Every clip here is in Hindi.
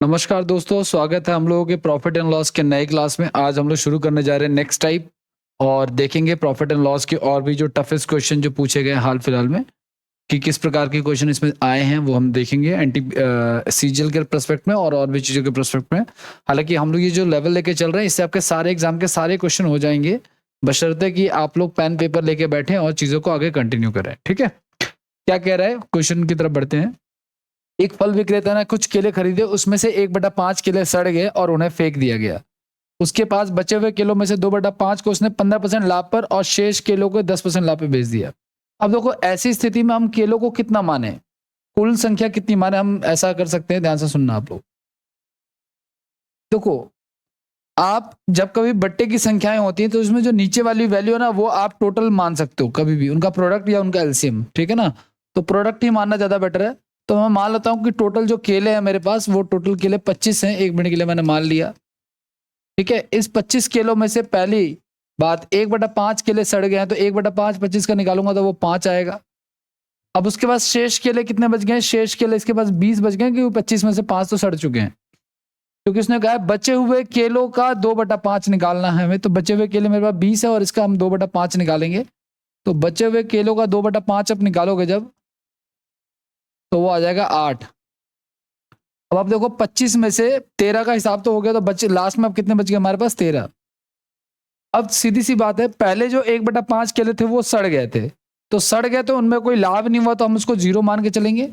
नमस्कार दोस्तों, स्वागत है हम लोगों के प्रॉफिट एंड लॉस के नए क्लास में। आज हम लोग शुरू करने जा रहे हैं नेक्स्ट टाइप और देखेंगे प्रॉफिट एंड लॉस के और भी जो टफेस्ट क्वेश्चन जो पूछे गए हैं हाल फिलहाल में कि किस प्रकार के क्वेश्चन इसमें आए हैं वो हम देखेंगे एंटी सीजीएल के प्रोस्पेक्ट में और भी चीज़ों के प्रोस्पेक्ट में। हालांकि हम लोग ये जो लेवल लेके चल रहे हैं इससे आपके सारे एग्जाम के सारे क्वेश्चन हो जाएंगे, बशर्ते कि आप लोग पेन पेपर लेके बैठें और चीज़ों को आगे कंटिन्यू करें। ठीक है, क्या कह रहा है, क्वेश्चन की तरफ बढ़ते हैं। एक फल विक्रेता ने कुछ केले खरीदे, उसमें से 1/5 केले सड़ गए और उन्हें फेंक दिया गया। उसके पास बचे हुए केलों में से 2/5 को उसने 15% लाभ पर और शेष केलों को 10% लाभ पे बेच दिया। अब देखो, ऐसी स्थिति में हम केलों को कितना माने, कुल संख्या कितनी माने, हम ऐसा कर सकते हैं। ध्यान से सुनना आप लोग। देखो, आप जब कभी बट्टे की संख्याएं होती हैं तो उसमें जो नीचे वाली वैल्यू है ना, वो आप टोटल मान सकते हो कभी भी, उनका प्रोडक्ट या उनका एलसीएम। ठीक है ना, तो प्रोडक्ट ही मानना ज्यादा बेटर है। तो मैं मान लेता हूं कि टोटल जो केले हैं मेरे पास, वो टोटल केले 25 हैं। 1 मिनट के लिए मैंने मान लिया। ठीक है, इस 25 किलो में से पहली बात 1/5 केले सड़ गए हैं, तो 1/5 25 का निकालूंगा तो वो 5 आएगा। अब उसके बाद शेष केले कितने बच गए? शेष केले इसके पास 20 बच गए, क्योंकि 25 में से 5 तो सड़ चुके हैं। क्योंकि उसने कहा है बचे हुए केलों का 2/5 निकालना है हमें, तो बचे हुए केले मेरे पास 20 है और इसका हम 2/5 निकालेंगे। तो बचे हुए केलों का 2/5 अब निकालोगे जब, तो वो आ जाएगा 8। अब आप देखो, 25 में से 13 का हिसाब तो हो गया, तो बच्चे लास्ट में अब कितने बच गए हमारे पास? 13। अब सीधी सी बात है, पहले जो 1/5 केले थे वो सड़ गए थे, तो सड़ गए तो उनमें कोई लाभ नहीं हुआ, तो हम उसको 0 मान के चलेंगे।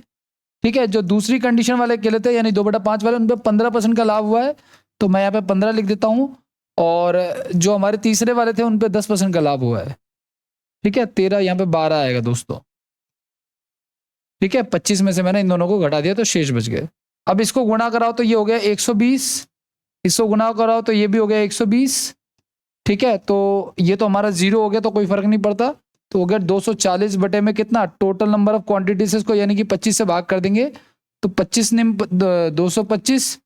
ठीक है, जो दूसरी कंडीशन वाले केले थे यानी 2/5 वाले, उन पर 15% का लाभ हुआ है, तो मैं यहाँ पे 15 लिख देता हूँ। और जो हमारे तीसरे वाले थे उन पे 10% का लाभ हुआ है। ठीक है, 13 यहाँ पे 12 आएगा दोस्तों। ठीक है, 25 में से मैंने इन दोनों को घटा दिया तो शेष बच गए। अब इसको गुणा कराओ तो ये हो गया 120, इसको गुणा कराओ तो ये भी हो गया 120। ठीक है, तो ये तो हमारा 0 हो गया, तो कोई फर्क नहीं पड़ता। तो अगर 240 बटे में कितना टोटल नंबर ऑफ क्वांटिटीज इसको यानी कि 25 से भाग कर देंगे, तो 25 ने 225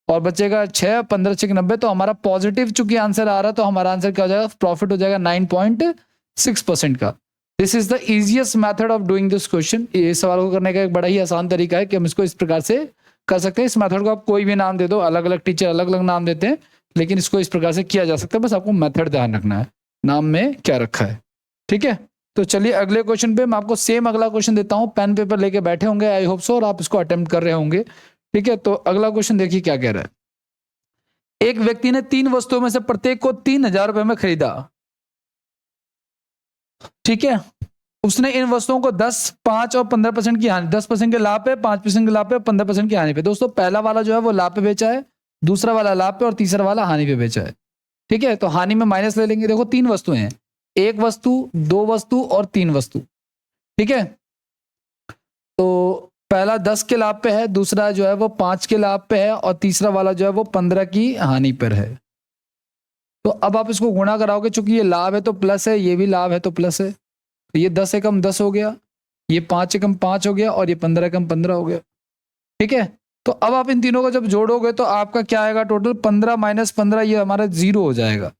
और बचेगा 6, 15 6 90। तो हमारा पॉजिटिव चूंकि आंसर आ रहा है, तो हमारा आंसर क्या हो जाएगा? प्रॉफिट हो जाएगा 9.6% का। This is the easiest method of doing this question. ये सवाल को करने का एक बड़ा ही आसान तरीका है कि हम इसको इस प्रकार से कर सकते हैं। इस मेथड को आप कोई भी नाम दे दो, अलग अलग टीचर अलग अलग नाम देते हैं, लेकिन इसको इस प्रकार से किया जा सकता है। बस आपको मेथड ध्यान रखना है, नाम में क्या रखा है। ठीक है, तो चलिए अगले क्वेश्चन पे मैं आपको सेम अगला क्वेश्चन देता हूं। पेन पेपर लेके बैठे होंगे आई होप सो, और आप इसको अटेम्प्ट कर रहे होंगे। ठीक है, तो अगला क्वेश्चन देखिए क्या कह रहा है। एक व्यक्ति ने 3 वस्तुओं में से प्रत्येक को 3000 रुपए में खरीदा। ठीक है, उसने इन वस्तुओं को 10, 5 और 15% की हानि, 10% के लाभ पे, 5% के लाभ पे, 15% की हानि पे। दोस्तों, पहला वाला जो है वो लाभ पे बेचा है, दूसरा वाला लाभ पे और तीसरा वाला हानि पे बेचा है। ठीक है, तो हानि में माइनस ले लेंगे। देखो, 3 वस्तुएं हैं, 1 वस्तु, 2 वस्तु और 3 वस्तु। ठीक है, तो पहला 10 के लाभ पे है, दूसरा जो है वो 5 के लाभ पे है और तीसरा वाला जो है वो 15 की हानि पर है। तो अब आप इसको गुणा कराओगे, चूंकि ये लाभ है तो प्लस है, ये भी लाभ है तो प्लस है। तो ये 10 एकम 10 हो गया, ये 5 एकम 5 हो गया और ये 15 एकम 15 हो गया। ठीक है, तो अब आप इन तीनों को जब जोड़ोगे तो आपका क्या आएगा? टोटल 15 माइनस 15, ये हमारा 0 हो जाएगा।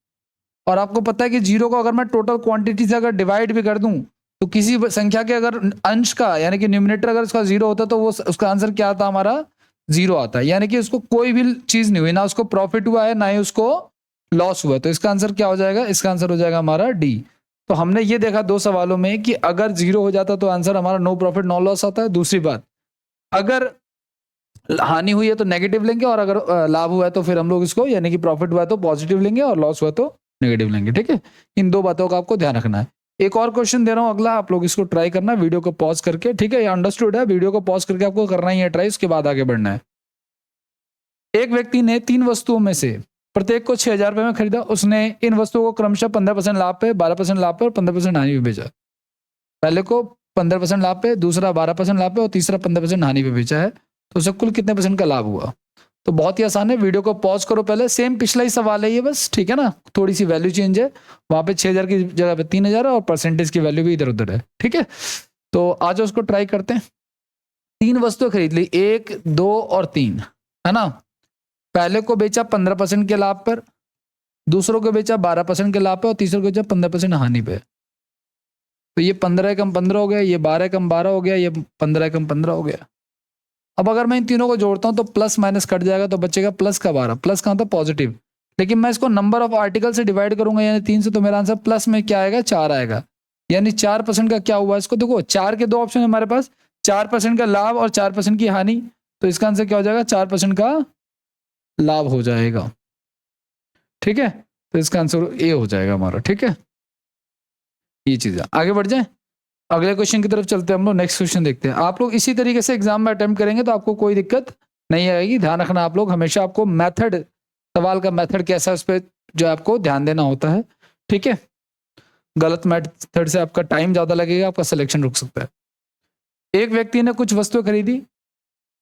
और आपको पता है कि 0 को अगर मैं टोटल क्वांटिटी से अगर डिवाइड भी कर दूं, तो किसी संख्या के अगर अंश का यानी कि न्यूमिनेटर अगर उसका 0 होता तो वो उसका आंसर क्या आता? हमारा 0 आता है। यानी कि उसको कोई भी चीज नहीं हुई, ना उसको प्रॉफिट हुआ है ना ही उसको लॉस हुआ है। तो इसका आंसर क्या हो जाएगा? इसका आंसर हो जाएगा हमारा डी। तो हमने ये देखा 2 सवालों में कि अगर 0 हो जाता तो आंसर हमारा नो प्रॉफिट नो लॉस आता है। दूसरी बात, अगर हानि हुई है तो नेगेटिव लेंगे, और अगर लाभ हुआ है तो फिर हम लोग इसको यानी कि प्रॉफिट हुआ है तो पॉजिटिव लेंगे और लॉस हुआ तो नेगेटिव लेंगे। ठीक है, इन 2 बातों का आपको ध्यान रखना है। एक और क्वेश्चन दे रहा हूं अगला, आप लोग इसको ट्राई करना वीडियो को पॉज करके। ठीक है, ये अंडरस्टूड है, वीडियो को पॉज करके आपको करना ही है ट्राई, उसके बाद आगे बढ़ना है। एक व्यक्ति ने 3 वस्तुओं में से प्रत्येक को 6000 रुपए में खरीदा। उसने इन वस्तुओं को क्रमशः 15% लाभ पे, 12% लाभ पे और 15% हानि पे बेचा। पहले को 15% लाभ पे, दूसरा 12% लाभ पे और तीसरा 15% हानि पे बेचा है। तो उसे कुल कितने परसेंट का लाभ हुआ? तो बहुत ही आसान है, वीडियो को पॉज करो पहले। सेम पिछला ही सवाल है ये, बस ठीक है ना, थोड़ी सी वैल्यू चेंज है। वहां पे 6000 की जगह पे 3000 है और परसेंटेज की वैल्यू भी इधर उधर है। ठीक है, तो आज उसको ट्राई करते हैं। 3 वस्तुएं खरीद ली, 1, 2 और 3, है ना। पहले को बेचा 15% के लाभ पर, दूसरों को बेचा 12% के लाभ पे और तीसरे को बेचा 15% हानि पे। तो ये 15 एकम 15 हो गया, ये 12 एकम 12 हो गया, ये 15 एकम 15 हो गया। अब अगर मैं इन तीनों को जोड़ता हूँ तो प्लस माइनस कट जाएगा, तो बचेगा प्लस का 12, प्लस कहाँ था पॉजिटिव। लेकिन मैं इसको नंबर ऑफ आर्टिकल से डिवाइड करूंगा यानी 3 से, तो मेरा आंसर प्लस में क्या आएगा 4 आएगा। यानी 4% का क्या हुआ इसको, देखो 4 के 2 ऑप्शन है हमारे पास, 4% का लाभ और 4% की हानि, तो इसका आंसर क्या हो जाएगा 4% का लाभ हो जाएगा। ठीक है, तो इसका आंसर ए हो जाएगा हमारा। ठीक है, ये चीज है। आगे बढ़ जाए, अगले क्वेश्चन की तरफ चलते हैं हम लोग। नेक्स्ट क्वेश्चन देखते हैं। आप लोग इसी तरीके से एग्जाम में अटेम्प्ट करेंगे तो आपको कोई दिक्कत नहीं आएगी। ध्यान रखना आप लोग हमेशा, आपको मेथड, सवाल का मेथड कैसा है उस पर जो आपको ध्यान देना होता है। ठीक है, गलत मेथड से आपका टाइम ज्यादा लगेगा, आपका सिलेक्शन रुक सकता है। एक व्यक्ति ने कुछ वस्तुएं खरीदी,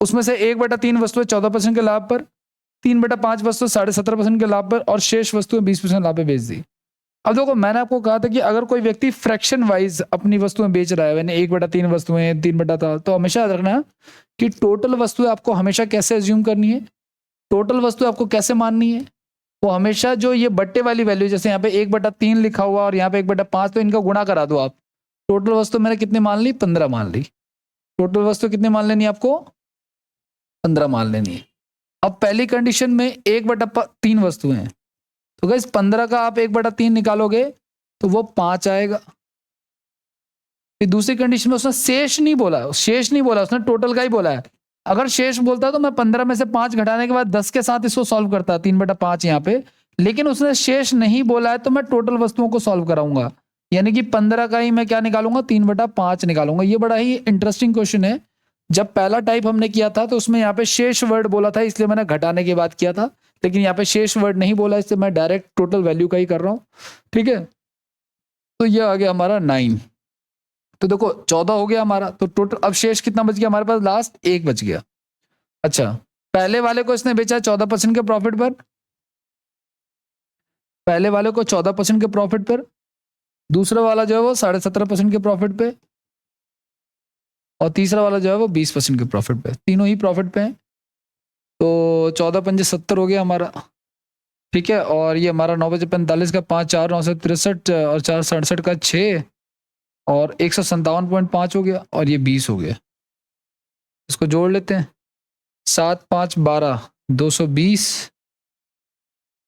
उसमें से 1/3 वस्तुएं 14% के लाभ पर, 3/5 वस्तुएं 17.5% के लाभ पर और शेष वस्तुएं 20% लाभ पर बेच दी। अब देखो मैंने आपको कहा था कि अगर कोई व्यक्ति फ्रैक्शन वाइज अपनी वस्तुएं बेच रहा है, यानी 1/3 वस्तुएं 3/4, तो हमेशा याद रखना कि टोटल वस्तुएं आपको हमेशा कैसे एज्यूम करनी है, टोटल वस्तु आपको कैसे माननी है। वो हमेशा जो ये बट्टे वाली वैल्यू, जैसे यहाँ पे 1/3 लिखा हुआ और यहाँ पे 1/5, तो इनका गुणा करा दो आप। टोटल वस्तु मैंने कितनी मान ली 15 मान ली। टोटल वस्तु कितनी मान लेनी है आपको 15 मान लेनी है। अब पहली कंडीशन में 1/3 वस्तुएं हैं, तो गाइस 15 का आप 1/3 निकालोगे तो वो 5 आएगा। फिर दूसरी कंडीशन में उसने शेष नहीं बोला, शेष नहीं बोला, उसने टोटल का ही बोला है। अगर शेष बोलता तो मैं 15 में से 5 घटाने के बाद 10 के साथ इसको सॉल्व करता, 3/5 यहाँ पे। लेकिन उसने शेष नहीं बोला है तो मैं टोटल वस्तुओं को सॉल्व कराऊंगा, यानी कि 15 का ही मैं क्या निकालूंगा 3/5 निकालूंगा। ये बड़ा ही इंटरेस्टिंग क्वेश्चन है। जब पहला टाइप हमने किया था तो उसमें यहाँ पे शेष वर्ड बोला था, इसलिए मैंने घटाने की बात किया था। लेकिन यहाँ पे शेष वर्ड नहीं बोला, इसलिए मैं डायरेक्ट टोटल वैल्यू का ही कर रहा हूँ। ठीक है, तो ये आ गया हमारा 9। तो देखो 14 हो गया हमारा, तो टोटल अब शेष कितना बच गया हमारे पास, लास्ट 1 बच गया। अच्छा, पहले वाले को इसने बेचा 14% के प्रॉफिट पर, पहले वाले को 14% के प्रॉफिट पर, दूसरा वाला जो है वो 17.5% के प्रॉफिट पे, और तीसरा वाला जो है वो 20% के प्रॉफिट पे। तीनों ही प्रॉफिट पे हैं। तो 14×5 70 हो गया हमारा। ठीक है, और ये हमारा 9×45 का 5, 4 9 से 63 और 4 67 का 6 और 157.5 हो गया, और ये 20 हो गया। इसको जोड़ लेते हैं, 7 5 12 220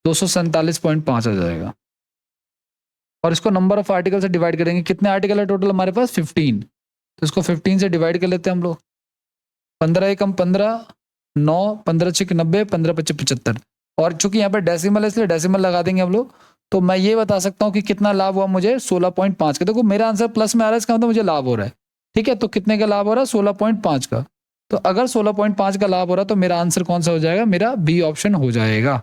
247.5 आ जाएगा। और इसको नंबर ऑफ आर्टिकल से डिवाइड करेंगे। कितने आर्टिकल है टोटल हमारे पास 15, तो इसको 15 से डिवाइड कर लेते हैं हम लोग। 15 एकम 15, 9 15 6 90, 15 25 75। और चूंकि यहाँ पे डेसिमल है इसलिए डेसिमल लगा देंगे हम लोग। तो मैं ये बता सकता हूँ कि कितना लाभ हुआ मुझे 16.5 का। देखो मेरा आंसर प्लस में आ रहा है, इसका मतलब मुझे लाभ हो रहा है। ठीक है, तो कितने का लाभ हो रहा है 16.5 का। तो अगर 16.5 का लाभ हो रहा है तो मेरा आंसर कौन सा हो जाएगा, मेरा बी ऑप्शन हो जाएगा।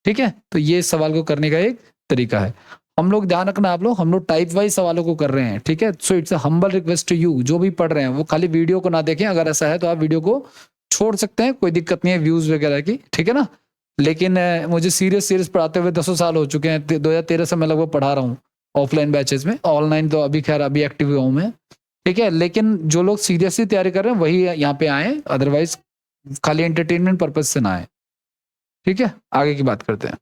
ठीक है, तो ये सवाल को करने का एक तरीका है। हम लोग ध्यान रखना आप लोग, हम लोग टाइप वाइज सवालों को कर रहे हैं। ठीक है, so it's a humble request to you, जो भी पढ़ रहे हैं वो खाली वीडियो को ना देखें। अगर ऐसा है तो आप वीडियो को छोड़ सकते हैं, कोई दिक्कत नहीं है व्यूज वगैरह की। ठीक है ना, लेकिन मुझे सीरियस पढ़ाते हुए 10 साल हो चुके हैं। 2013 से मैं लगभग पढ़ा रहा हूँ ऑफलाइन बैचेस में। ऑनलाइन तो अभी खैर अभी एक्टिव हुआ हूँ मैं। ठीक है, लेकिन जो लोग सीरियसली तैयारी कर रहे हैं वही यहाँ पे आए, अदरवाइज खाली एंटरटेनमेंट पर्पज से ना आए। ठीक है, आगे की बात करते हैं।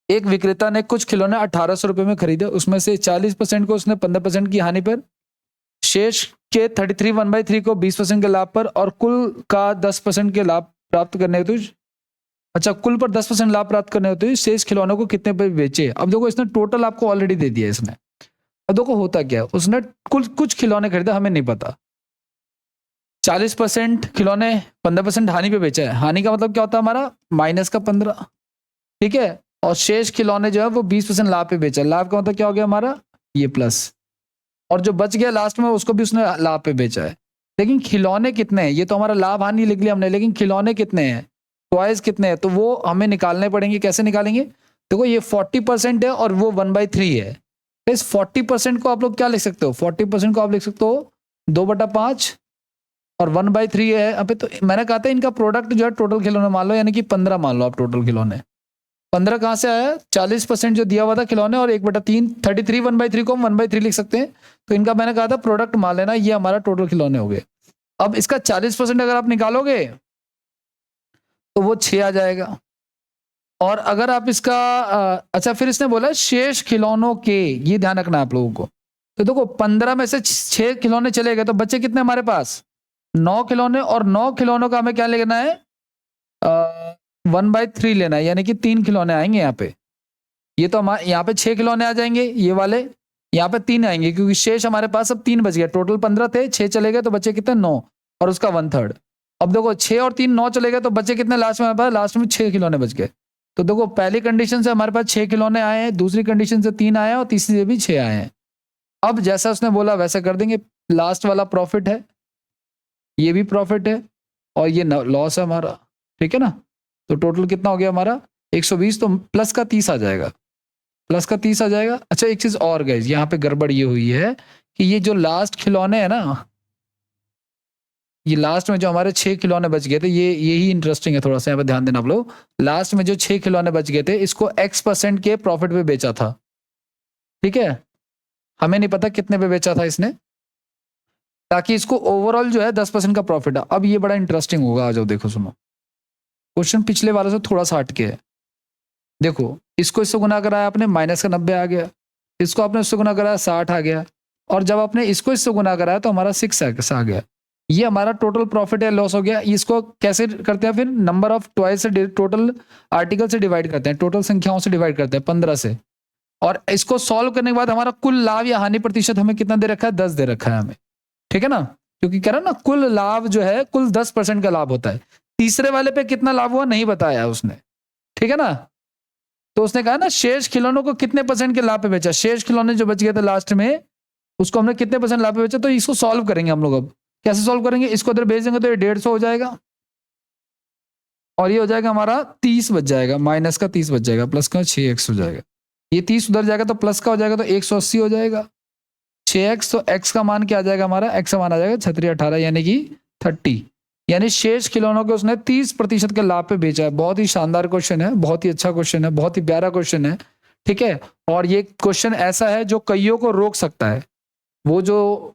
एक विक्रेता ने कुछ खिलौने 1800 रुपए में खरीदे, उसमें से 40% को उसने 15% की हानि पर, शेष के 33 1/3 को 20% के लाभ पर और कुल का 10% के लाभ प्राप्त करने हेतु, अच्छा कुल पर 10% लाभ प्राप्त करने हेतु शेष खिलौनों को कितने पे बेचे। अब देखो इसने टोटल आपको ऑलरेडी दे दिया इसने। अब देखो होता क्या है, उसने कुछ खिलौने खरीदे, हमें नहीं पता। 40% खिलौने 15% हानि पे बेचा है। हानि का मतलब क्या होता है हमारा माइनस का 15। ठीक है, और शेष खिलौने जो है वो 20% लाभ पे बेचा। लाभ का मतलब क्या हो गया हमारा ये प्लस, और जो बच गया लास्ट में उसको भी उसने लाभ पे बेचा है। लेकिन खिलौने कितने हैं, ये तो हमारा लाभ हानि लिख लिया हमने, लेकिन खिलौने कितने हैं, टॉयज कितने हैं, तो वो हमें निकालने पड़ेंगे। कैसे निकालेंगे, देखो ये 40% है और वो 1/3 है। तो इस 40% को आप लोग क्या लिख सकते हो, 40% को आप लिख सकते हो 2/5 और 1/3 है। अब तो मैंने कहा था इनका प्रोडक्ट जो है टोटल खिलौने मान लो, यानी कि 15 मान लो आप टोटल खिलौने। 15 कहाँ से आया, 40% जो दिया हुआ था खिलौने और 1/3, 33 1/3 को हम 1/3 लिख सकते हैं। तो इनका मैंने कहा था प्रोडक्ट मान लेना, ये हमारा टोटल खिलौने हो गए। अब इसका 40% अगर आप निकालोगे तो वो 6 आ जाएगा। और अगर आप इसका अच्छा फिर इसने बोला शेष खिलौनों के, ये ध्यान रखना आप लोगों को। तो देखो 15 में से 6 खिलौने चले गए तो बच्चे कितने हमारे पास 9 खिलौने और 9 खिलौनों का हमें क्या लेना है 1/3 लेना है, यानी कि 3 खिलौने आएंगे यहाँ पे। ये तो हमारे यहाँ पे 6 खिलौने आ जाएंगे ये वाले, यहाँ पे 3 आएंगे क्योंकि शेष हमारे पास अब 3 बच गए। टोटल 15 थे, 6 चले गए तो बचे कितने 9 और उसका 1/3। अब देखो 6 और 3 9 चले गए तो बचे कितने लास्ट में हमारे पास, लास्ट में 6 खिलौने बच गए। तो देखो पहली कंडीशन से हमारे पास 6 खिलौने आए हैं, दूसरी कंडीशन से 3 आए हैं और तीसरी से भी 6 आए हैं। अब जैसा उसने बोला वैसा कर देंगे। लास्ट वाला प्रॉफिट है, ये भी प्रॉफिट है और ये लॉस है हमारा, ठीक है ना। तो टोटल कितना हो गया हमारा 120, तो प्लस का 30 आ जाएगा, प्लस का 30 आ जाएगा। अच्छा एक चीज और गाइस, यहाँ पे गड़बड़ ये हुई है कि ये जो लास्ट खिलौने है ना, ये लास्ट में जो हमारे 6 खिलौने बच गए थे, ये यही इंटरेस्टिंग है, थोड़ा सा यहाँ पे ध्यान देना आप लोग। लास्ट में जो 6 खिलौने बच गए थे इसको X% के प्रॉफिट पे बेचा था, ठीक है। हमें नहीं पता कितने पे बेचा था इसने, ताकि इसको ओवरऑल जो है 10% का प्रॉफिट है। अब ये बड़ा इंटरेस्टिंग होगा, आ जाओ देखो सुनो। क्वेश्चन पिछले वाले से थोड़ा सा हटके है। देखो इसको इससे गुना कराया आपने, माइनस का 90 आ गया, इसको आपने इससे गुना कराया 60 आ गया, और जब आपने इसको इससे गुना कराया तो हमारा 6 आ गया। ये हमारा टोटल प्रॉफिट है लॉस हो गया। इसको कैसे करते हैं फिर, नंबर ऑफ ट्वाइस से टोटल आर्टिकल से डिवाइड करते हैं, टोटल संख्याओं से डिवाइड करते हैं 15 से, और इसको सॉल्व करने के बाद हमारा कुल लाभ या हानि प्रतिशत हमें कितना दे रखा है, 10 दे रखा है हमें, ठीक है ना। क्योंकि कह रहा ना कुल लाभ जो है कुल 10% का लाभ होता है। तीसरे वाले पे कितना लाभ हुआ नहीं बताया उसने, ठीक है ना। तो उसने कहा ना शेष खिलौनों को कितने परसेंट के लाभ पे बेचा, शेष खिलौने जो बच गए थे लास्ट में उसको हमने कितने परसेंट लाभ पे बेचा। तो इसको सॉल्व करेंगे हम लोग। अब कैसे सॉल्व करेंगे, इसको इधर भेज देंगे तो ये 150 हो जाएगा और ये हो जाएगा हमारा 30 बच जाएगा, माइनस का 30 बच जाएगा, प्लस का 6x हो जाएगा। ये 30 उधर जाएगा तो प्लस का हो जाएगा तो 180 हो जाएगा, 6x तो x का मान क्या आ जाएगा हमारा, x का मान आ जाएगा 18 यानी कि 30, यानी शेष खिलौनों के उसने 30% के लाभ पे बेचा है। बहुत ही शानदार क्वेश्चन है, बहुत ही अच्छा क्वेश्चन है, बहुत ही प्यारा क्वेश्चन है, ठीक है। और ये क्वेश्चन ऐसा है जो कईयों को रोक सकता है। वो जो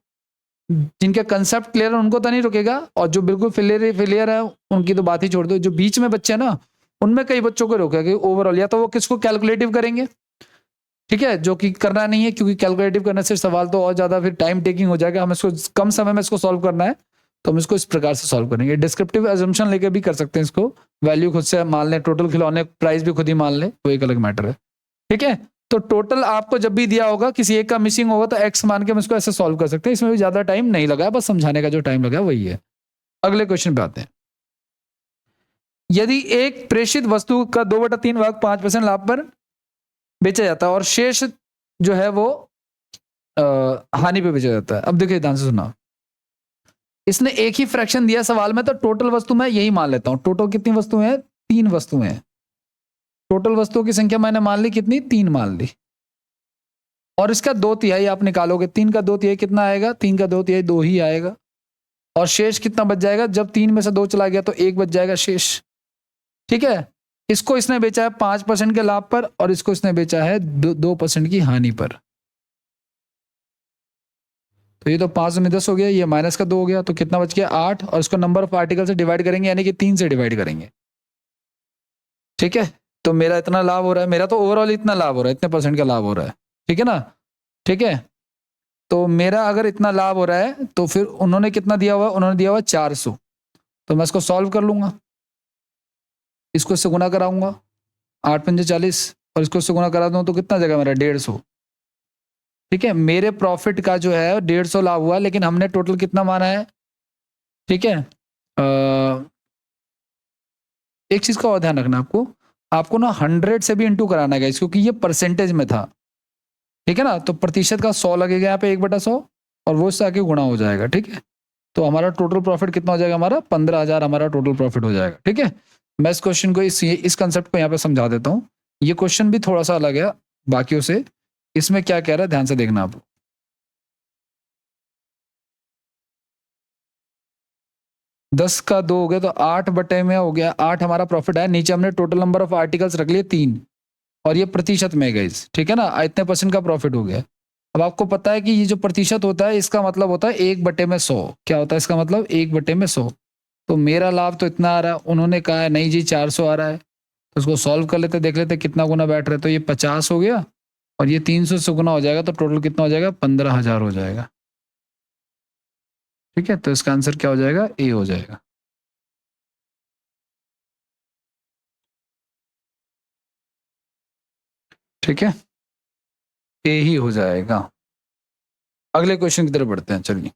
जिनके कंसेप्ट क्लियर है उनको तो नहीं रुकेगा, और जो बिल्कुल फेलियर है उनकी तो बात ही छोड़ दो। जो बीच में बच्चे हैं ना उनमें कई बच्चों को रोकेगा ओवरऑल, या तो वो किसको कैलकुलेटिव करेंगे, ठीक है, जो कि करना नहीं है क्योंकि कैलकुलेटिव करने से सवाल तो और ज्यादा फिर टाइम टेकिंग हो जाएगा। हमें इसको कम समय में इसको सॉल्व करना है तो हम इसको इस प्रकार से सॉल्व करेंगे। डिस्क्रिप्टिव एजम्पशन लेके भी कर सकते हैं इसको, वैल्यू खुद से मान लें, टोटल खिलौने प्राइस भी खुद ही मान लें, वो एक अलग मैटर है, ठीक है। तो टोटल आपको जब भी दिया होगा किसी एक का मिसिंग होगा तो एक्स मान के हम इसको ऐसे सॉल्व कर सकते हैं। इसमें भी ज्यादा टाइम नहीं लगा, बस समझाने का जो टाइम लगा वही है। अगले क्वेश्चन पे आते हैं। यदि एक प्रेषित वस्तु का 2/3 भाग 5% लाभ पर बेचा जाता है और शेष जो है वो हानि पे बेचा जाता है। अब देखिए ध्यान से सुना, इसने एक ही फ्रैक्शन दिया सवाल में, तो टोटल वस्तु मैं यही मान लेता हूं। टोटल कितनी वस्तुएं हैं, 3 वस्तुएं हैं। टोटल वस्तुओं की संख्या मैंने मान ली कितनी, 3 मान ली, और इसका 2/3 आप निकालोगे। 3 का 2/3 कितना आएगा, 3 का 2/3 2 ही आएगा, और शेष कितना बच जाएगा, जब 3 में से 2 चला गया तो 1 बच जाएगा शेष, ठीक है। इसको इसने बेचा है 5% के लाभ पर और इसको इसने बेचा है 2% की हानि पर। तो ये तो 5 में 10 हो गया, ये माइनस का 2 हो गया, तो कितना बच गया 8, और इसको नंबर ऑफ आर्टिकल से डिवाइड करेंगे यानी कि 3 से डिवाइड करेंगे, ठीक है। तो मेरा इतना लाभ हो रहा है, मेरा तो ओवरऑल इतना लाभ हो रहा है, इतने परसेंट का लाभ हो रहा है, ठीक है ना, ठीक है। तो मेरा अगर इतना लाभ हो रहा है तो फिर उन्होंने कितना दिया हुआ, उन्होंने दिया हुआ 400, तो मैं इसको सॉल्व कर लूंगा, इसको इससे गुना कराऊंगा, 8 पंजे 40, और इसको इससे गुना करा दूं तो कितना जगह मेरा 150, ठीक है। मेरे प्रॉफिट का जो है 150 लाभ हुआ, लेकिन हमने टोटल कितना माना है, ठीक है। एक चीज का और ध्यान रखना, आपको ना 100 से भी इंटू कराना है क्योंकि ये परसेंटेज में था, ठीक है ना। तो प्रतिशत का 100 लगेगा यहाँ पे 1/100, और वो इससे आके गुणा हो जाएगा, ठीक है। तो हमारा टोटल प्रॉफिट कितना हो जाएगा, हमारा 15,000 हमारा टोटल प्रॉफिट हो जाएगा, ठीक है। मैं इस क्वेश्चन को इस कंसेप्ट को यहाँ पे समझा देता हूँ। ये क्वेश्चन भी थोड़ा सा अलग है बाकियों से। इसमें क्या कह रहा है ध्यान से देखना आप। 10 का 2 हो गया तो 8 में हो गया, 8 हमारा प्रॉफिट है। नीचे हमने टोटल नंबर ऑफ आर्टिकल्स रख लिए 3, और ये प्रतिशत में गाइस, ठीक है ना, इतने परसेंट का प्रॉफिट हो गया। अब आपको पता है कि ये जो प्रतिशत होता है इसका मतलब होता है 1/100। क्या होता है इसका मतलब, 1/100। तो मेरा लाभ तो इतना आ रहा है, उन्होंने कहा है नहीं जी 400 आ रहा है, तो उसको सॉल्व कर लेते, देख लेते कितना गुना बैठ रहा है। तो ये 50 हो गया और ये 300 से गुना हो जाएगा, तो टोटल कितना हो जाएगा, 15,000 हो जाएगा। ठीक है, तो इसका आंसर क्या हो जाएगा? ए हो जाएगा। ठीक है, ए ही हो जाएगा। अगले क्वेश्चन की तरफ बढ़ते हैं, चलिए।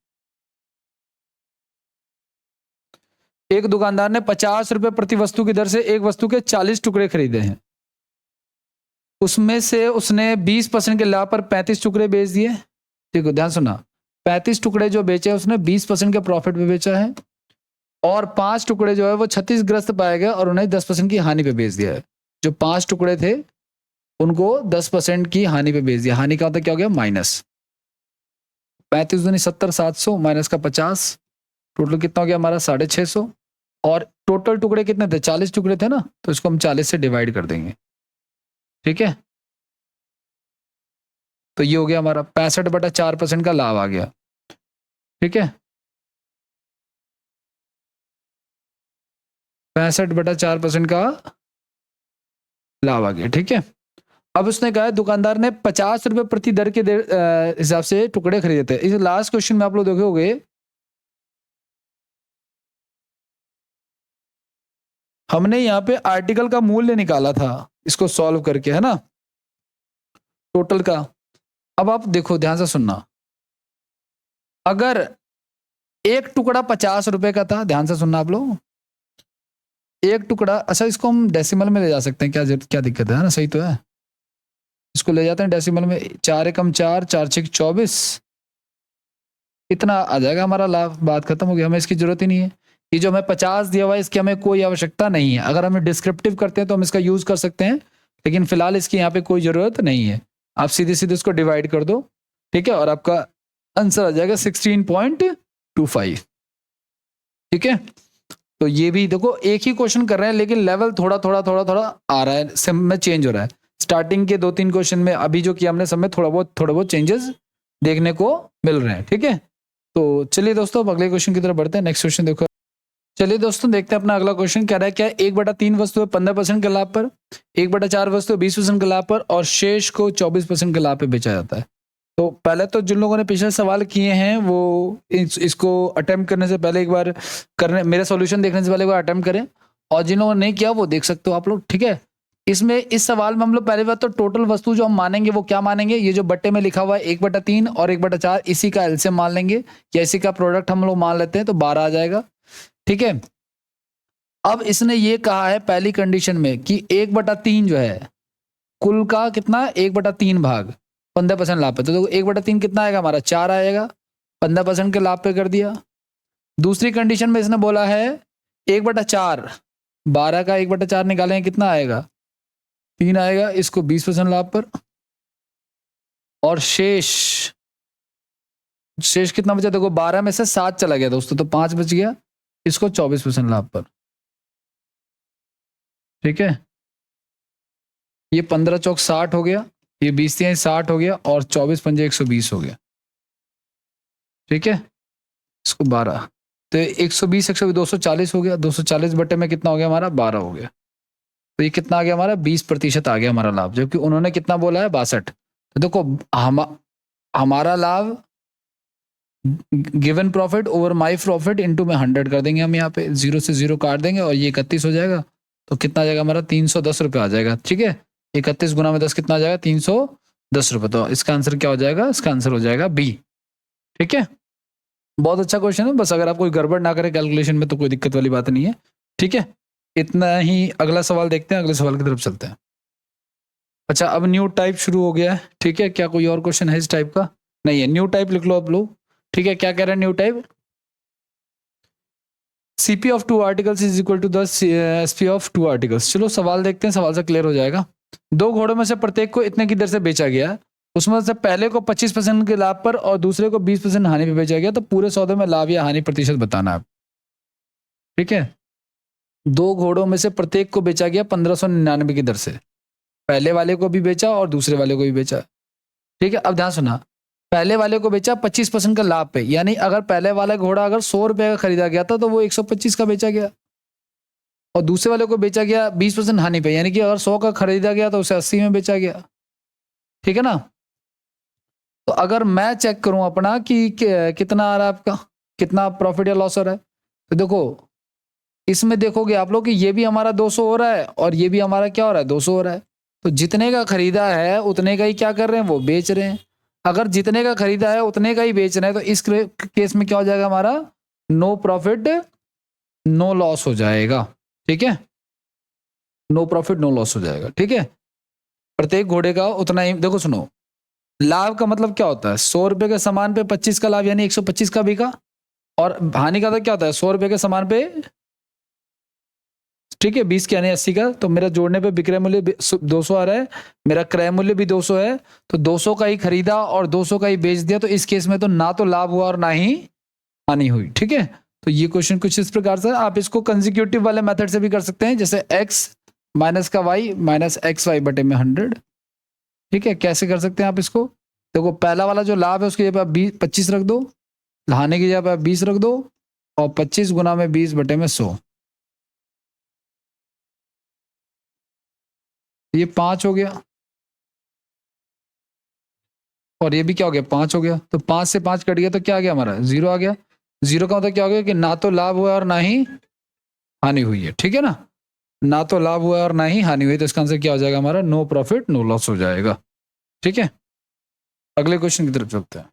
एक दुकानदार ने 50 रुपए प्रति वस्तु की दर से एक वस्तु के 40 टुकड़े खरीदे हैं। उसमें से उसने 20% के लाभ पर 35 टुकड़े बेच दिए। देखो ध्यान सुना, 35 टुकड़े जो बेचे उसने 20% के प्रॉफिट पे बेचा है, और 5 टुकड़े जो है वो क्षतिग्रस्त पाए गए और उन्हें 10% की हानि पे बेच दिया है। जो 5 टुकड़े थे उनको 10% की हानि पे बेच दिया। हानि का मतलब क्या हो गया? माइनस 35 दूनी 70, 700 माइनस का 50, टोटल कितना हो गया हमारा? 650। और टोटल टुकड़े कितने थे? 40 टुकड़े थे ना, तो इसको हम 40 से डिवाइड कर देंगे। ठीक है, तो ये हो गया हमारा 65/4% का लाभ आ गया। ठीक है, 65/4% का लाभ आ गया। ठीक है, अब उसने कहा दुकानदार ने 50 रुपए प्रति दर के हिसाब से टुकड़े खरीदे थे। इस लास्ट क्वेश्चन में आप लोग देखोगे, हमने यहाँ पे आर्टिकल का मूल्य निकाला था इसको सॉल्व करके, है ना, टोटल का। अब आप देखो ध्यान से सुनना, अगर एक टुकड़ा 50 रुपए का था, ध्यान से सुनना आप लोग, एक टुकड़ा, अच्छा इसको हम डेसिमल में ले जा सकते हैं, क्या क्या दिक्कत है ना? सही तो है, इसको ले जाते हैं डेसिमल में। 4 एकम 4, 4 6 24, इतना आ जाएगा हमारा लाभ। बात खत्म हो गई, हमें इसकी जरूरत ही नहीं है। ये जो हमें 50 दिया हुआ है इसकी हमें कोई आवश्यकता नहीं है। अगर हमें डिस्क्रिप्टिव करते हैं तो हम इसका यूज कर सकते हैं, लेकिन फिलहाल इसकी यहाँ पे कोई जरूरत नहीं है। आप सीधे सीधे इसको डिवाइड कर दो, ठीक है, और आपका आंसर आ जाएगा 16.25। ठीक है, तो ये भी देखो एक ही क्वेश्चन कर रहे हैं, लेकिन लेवल थोड़ा थोड़ा थोड़ा थोड़ा आ रहा है, सब में चेंज हो रहा है। स्टार्टिंग के 2-3 क्वेश्चन में अभी जो किया हमने सब में थोड़ा बहुत चेंजेस देखने को मिल रहे हैं। ठीक है, तो चलिए दोस्तों अब अगले क्वेश्चन की तरफ बढ़ते हैं। नेक्स्ट क्वेश्चन देखो। चलिए दोस्तों देखते हैं अपना अगला क्वेश्चन क्या रहा है। क्या 1/3 वस्तु है 15% के लाभ पर, 1/4 वस्तु 20% के लाभ पर, और शेष को 24% के लाभ पे बेचा जाता है। तो पहले तो जिन लोगों ने पिछले सवाल किए हैं वो इसको अटेम्प्ट करने से पहले एक बार करने, मेरे सॉल्यूशन देखने से पहले एक बार अटेम्प्ट करें, और जिन लोगों ने नहीं किया वो देख सकते हो आप लोग। ठीक है, इसमें इस सवाल में हम लोग पहली बात तो टोटल वस्तु जो हम मानेंगे वो क्या मानेंगे? ये जो बट्टे में लिखा हुआ है 1/3 और 1/4, इसी का एलसीएम मान लेंगे, या इसी का प्रोडक्ट हम लोग मान लेते हैं, तो 12 आ जाएगा। ठीक है, अब इसने ये कहा है पहली कंडीशन में कि 1/3 जो है कुल का कितना, 1/3 भाग 15% लाभ पे, तो 1/3 कितना आएगा हमारा? 4 आएगा, 15% के लाभ पे कर दिया। दूसरी कंडीशन में इसने बोला है 1/4, 12 का 1/4 निकालेंगे कितना आएगा? 3 आएगा, इसको 20% लाभ पर, और शेष कितना बचा? देखो 12 में से 7 चला गया दोस्तों, तो 5 बच गया, इसको 24% लाभ पर। ठीक है, ये 15 चौक 60 हो गया, ये 20 3 60 हो गया, और 24 पंजे 120 हो गया। ठीक है, इसको 12, तो 120 120 240 हो गया, 240 बटे में कितना हो गया हमारा? 12 हो गया। तो ये कितना आ गया हमारा? 20% आ गया हमारा लाभ, जबकि उन्होंने कितना बोला है? 62। तो देखो हमारा लाभ given profit over my profit into में 100 कर देंगे हम, यहाँ पे 0 से 0 काट देंगे, और ये 31 हो जाएगा। तो कितना आ जाएगा हमारा? 310 रुपये आ जाएगा। ठीक है, 31 गुना में 10 कितना आ जाएगा? 310 रुपये। तो इसका आंसर क्या हो जाएगा? इसका आंसर हो जाएगा बी। ठीक है, बहुत अच्छा क्वेश्चन है, बस अगर आप कोई गड़बड़ ना करें कैलकुलेशन में तो कोई दिक्कत वाली बात नहीं है। ठीक है, इतना ही। अगला सवाल देखते हैं, अगले सवाल की तरफ चलते हैं। अच्छा, अब न्यू टाइप शुरू हो गया है। ठीक है, क्या कोई और क्वेश्चन है इस टाइप का? नहीं है, न्यू टाइप लिख लो आप लोग। ठीक है, क्या कह रहे हैं new type? CP of 2 articles is equal to the SP of 2 articles. चलो सवाल देखते हैं, सवाल से क्लियर हो जाएगा। 2 घोड़ों में से प्रत्येक को इतने की दर से बेचा गया, उसमें से पहले को 25% के लाभ पर और दूसरे को 20% हानि पे बेचा गया, तो पूरे सौदे में लाभ या हानि प्रतिशत बताना है। ठीक है, 2 घोड़ों में से प्रत्येक को बेचा गया 1599 की दर से, पहले वाले को भी बेचा और दूसरे वाले को भी बेचा। ठीक है, अब ध्यान सुना, पहले वाले को बेचा 25% का लाभ पे, यानी अगर पहले वाला घोड़ा अगर 100 रुपए का खरीदा गया था तो वो 125 का बेचा गया, और दूसरे वाले को बेचा गया 20% हानि पे, यानी कि अगर 100 का खरीदा गया तो उसे 80 में बेचा गया। ठीक है ना? तो अगर मैं चेक करूं अपना कि कितना आ रहा है आपका, कितना प्रॉफिट या लॉस हो रहा है। तो देखो इसमें देखोगे आप लोग कि ये भी हमारा 200 हो रहा है और ये भी हमारा क्या हो रहा है 200 हो रहा है। तो जितने का खरीदा है उतने का ही क्या कर रहे हैं वो बेच रहे हैं। अगर जितने का खरीदा है उतने का ही बेच रहे हैं तो इस केस में क्या हो जाएगा हमारा नो प्रॉफिट नो लॉस हो जाएगा। ठीक है, नो प्रॉफिट नो लॉस हो जाएगा। ठीक है, प्रत्येक घोड़े का उतना ही। देखो सुनो, लाभ का मतलब क्या होता है 100 रुपए के सामान पे 25 का लाभ यानी 125 का बिका। और हानि का तो क्या होता है 100 रुपए के सामान पे, ठीक है, 20 के यानी 80 का। तो मेरा जोड़ने पे विक्रय मूल्य 200 आ रहा है, मेरा क्रय मूल्य भी 200 है। तो 200 का ही खरीदा और 200 का ही बेच दिया। तो इस केस में तो ना तो लाभ हुआ और ना ही हानि हुई। ठीक है, तो ये क्वेश्चन कुछ इस प्रकार से। आप इसको कंसेक्यूटिव वाले मेथड से भी कर सकते हैं, जैसे x माइनस का y माइनस एक्स वाई बटे में 100। ठीक है, कैसे कर सकते हैं आप इसको। देखो पहला वाला जो लाभ है उसकी जगह आप 25 रख दो, हानि की जगह आप 20 रख दो और 25 गुना में 20 बटे में 100। ये 5 हो गया और ये भी क्या हो गया 5 हो गया। तो 5 से 5 कट गया तो क्या आ गया हमारा 0 आ गया। 0 का मतलब क्या हो गया कि ना तो लाभ हुआ और ना ही हानि हुई है। ठीक है ना, ना तो लाभ हुआ और ना ही हानि हुई। तो इसका आंसर क्या हो जाएगा हमारा नो प्रॉफिट नो लॉस हो जाएगा। ठीक है, अगले क्वेश्चन की तरफ चलते हैं।